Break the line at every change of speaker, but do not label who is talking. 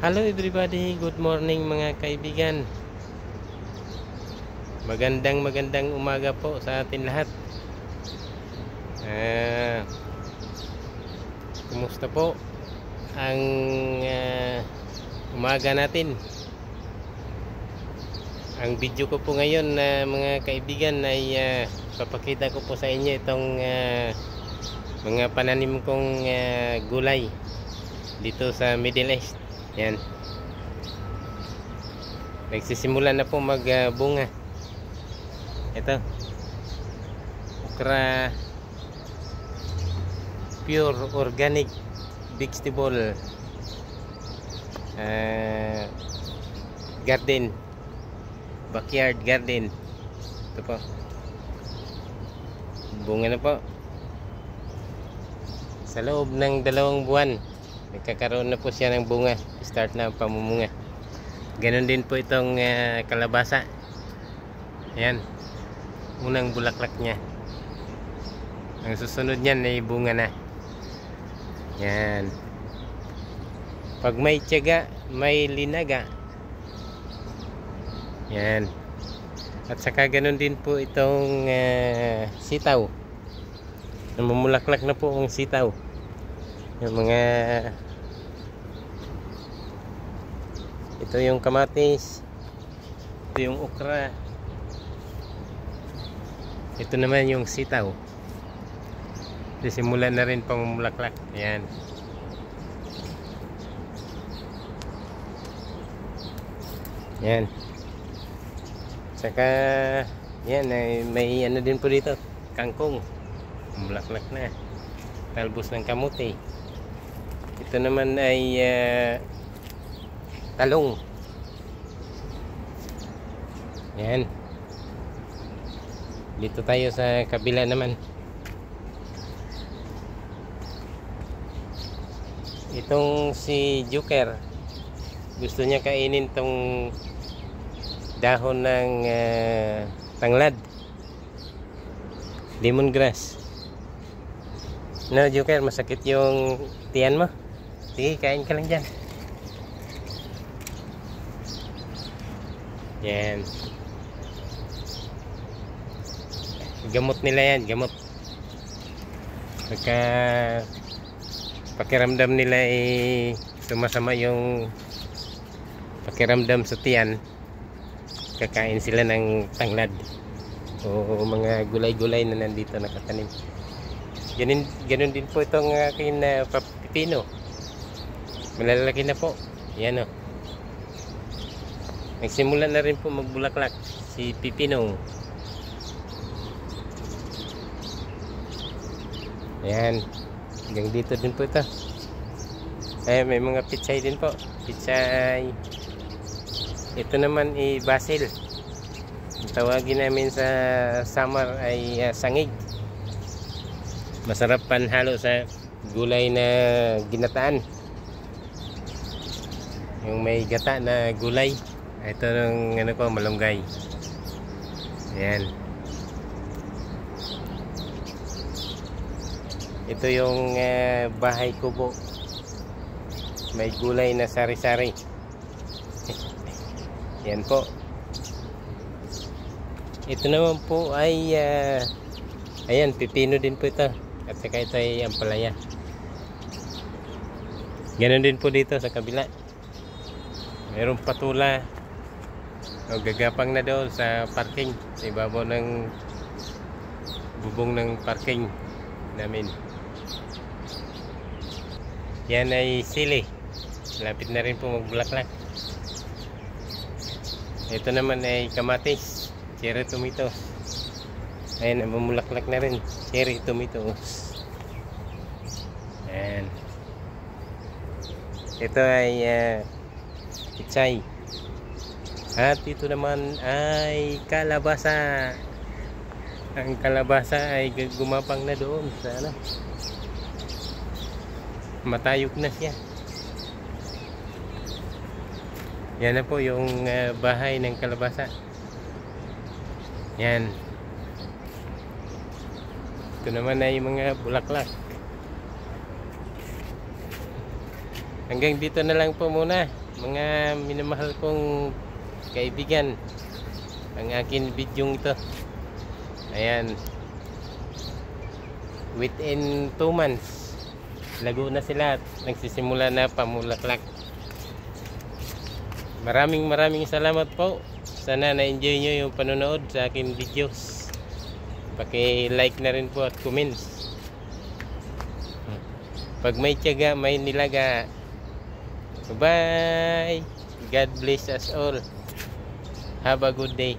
Hello everybody, good morning mga kaibigan. Magandang umaga po sa atin lahat. Kumusta po ang umaga natin? Ang video ko po ngayon mga kaibigan ay papakita ko po sa inyo itong mga pananim kong gulay dito sa Middle East. Yan. Nagsisimula na po magbunga. Ito. Okra pure organic vegetable garden. Backyard garden. Ito po. Bunga na po. Sa loob ng 2 buwan nagkakaroon na po siya ng bunga. Start na ang pamumunga. Ganon din po itong kalabasa. Ayan. Unang bulaklak niya. Ang susunod niyan ay bunga na. Yan. Pag may tiyaga, may linaga. Yan. At saka ganon din po itong sitaw. Namumulaklak na po ang sitaw. Yung mga ito yung kamatis, ito yung okra, ito naman yung sitaw. Simulan na rin pamumulaklak. Ayan. Yan. Saka yan may ano din po dito, kangkong. Mulaklak na. Talbos ng kamote. Ito naman ay talong. Yan. Dito tayo sa kabila naman. Itong si Joker, gusto niya kainin tong dahon ng tanglad, lemongrass. No, Joker, masakit yung tiyan mo. Sige, kain ka lang dyan. Yan. Gamot nila yan, gamot. Pagka pakiramdam nila sumasama yung pakiramdam sa tiyan, kakain sila ng tanglad o mga gulay-gulay na nandito nakatanim. Ganun din po itong aking pipino. Malalaki na po. Yan o. Nagsimula na rin po magbulaklak si pipino. Ayan. Hanggang dito din po ito. Ay, may mga pichay din po. Pichay. Ito naman basil. Tawagin namin sa summer ay sangig. Masarap panhalo sa gulay na ginataan. Yung may gata na gulay. Ito ng ano ko, malunggay. Ayan. Ito yung bahay kubo. May gulay na sari-sari. Yan po. Ito naman po ay ayan, pipino din po ito. At saka ito ay ampalaya. Ganon din po dito sa kabila. Mayroong patula o gagapang na doon sa parking, sa ibabaw ng bubong ng parking namin. Yan ay sili. Lapit na rin po magbulaklak. Ito naman ay kamatis, cherry tomatoes. Ayan, mamulaklak na rin, cherry tomatoes. Ayan. Ito ay pichay. At ito naman ay kalabasa. Ang kalabasa ay gumapang na doon sa ano. Matayog na siya. Yan na po yung bahay ng kalabasa. Yan. Ito naman ay mga bulaklak. Hanggang dito na lang po muna. mga minamahal kong kaibigan, ang akin video ito. Ayan. Within 2 months, lago na sila at nagsisimula na pamulaklak. Maraming salamat po. Sana na-enjoy nyo yung panonood sa akin videos. Paki-like na rin po at comments. Pag may tiyaga, may nilaga. Bye! God bless us all. Have a good day.